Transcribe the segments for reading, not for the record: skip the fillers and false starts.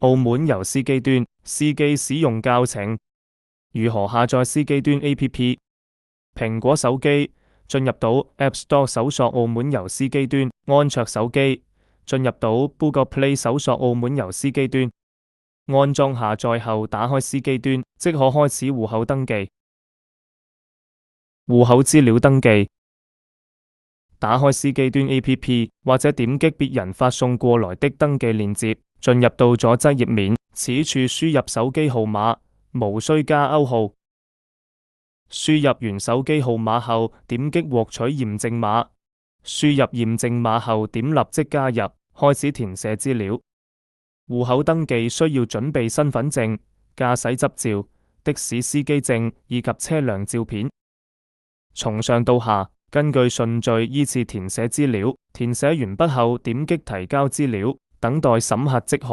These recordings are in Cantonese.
澳門遊司機端，司機使用教程。如何下載司機端 APP？ 蘋果手機進入到 App Store 搜索澳門遊司機端，安卓手機進入到 Google Play 搜索澳門遊司機端，安裝下載後打開司機端，即可開始戶口登記。戶口資料登記，打開司機端 APP 或者點擊別人發送過來的登記鏈接，進入到咗側頁面，此處輸入手機號碼，無需加勾號。輸入完手機號碼後，點擊獲取驗證碼，輸入驗證碼後點立即加入，開始填寫資料。戶口登記需要準備身份證、駕駛執照、的士司機證以及車輛照片。從上到下，根據順序依次填寫資料，填寫完畢後點擊提交資料，等待審核即可。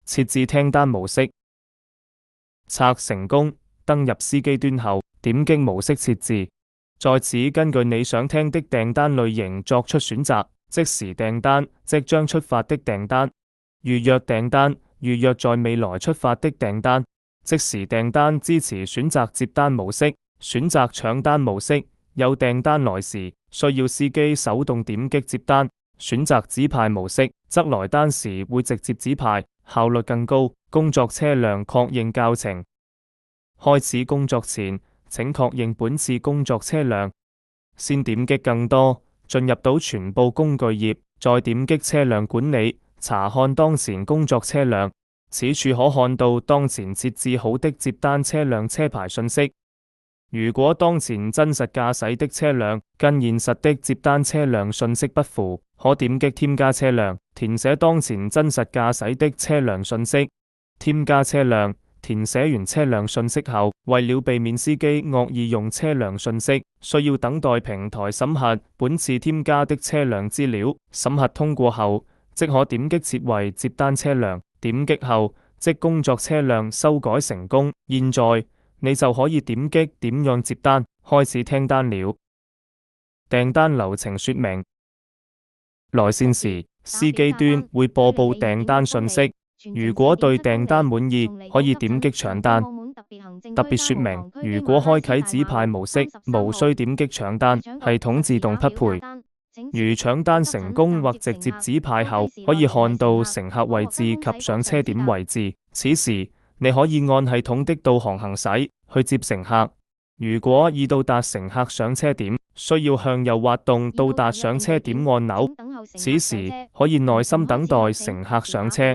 設置聽單模式，測成功。登入司機端後，點擊模式設置，在此根據你想聽的訂單類型作出選擇，即時訂單，即將出發的訂單；預約訂單，預約在未來出發的訂單；即時訂單支持選擇接單模式，選擇搶單模式。有訂單來時，需要司機手動點擊接單；選擇指派模式，則來單時會直接指派，效率更高。工作車輛確認教程。開始工作前，請確認本次工作車輛。先點擊更多，進入到全部工具頁，再點擊車輛管理，查看當前工作車輛。此處可看到當前設置好的接單車輛車牌信息。如果當前真實駕駛的車輛跟現實的接單車輛信息不符，可點擊添加車輛，填寫當前真實駕駛的車輛信息。添加車輛，填寫完車輛信息後，為了避免司機惡意用車輛信息，需要等待平台審核本次添加的車輛資料。審核通過後，即可點擊設為接單車輛。點擊後，即工作車輛修改成功。現在你就可以點擊點樣接單，開始聽單了。訂單流程說明：來線時，司機端會播報訂單信息。如果對訂單滿意，可以點擊搶單。特別說明：如果開啟指派模式，無需點擊搶單，系統自動匹配。如搶單成功或直接指派後，可以看到乘客位置及上車點位置。此時你可以按系統的導航行駛去接乘客。如果已到達乘客上車點，需要向右滑動到達上車點按鈕。此時可以耐心等待乘客上車。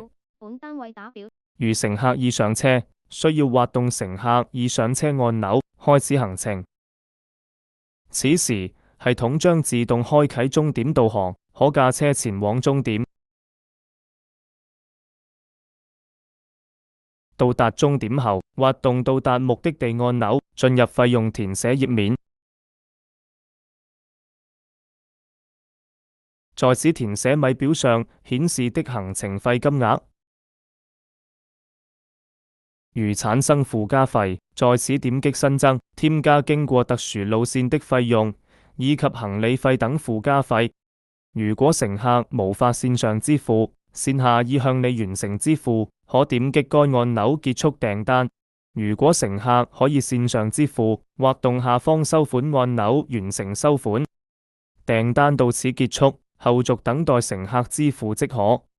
如乘客已上車，需要滑動乘客已上車按鈕，開始行程。此時系統將自動開啟終點導航，可駕車前往終點。到達終點後，滑動到達目的地按鈕，進入費用填寫頁面。在此填寫米表上顯示的行程費金額。如產生附加費，在此點擊新增，添加經過特殊路線的費用，以及行李費等附加費。如果乘客無法線上支付，線下已向你完成支付，可點擊該按鈕結束訂單。如果乘客可以線上支付，滑動下方收款按鈕完成收款。訂單到此結束，後續等待乘客支付即可。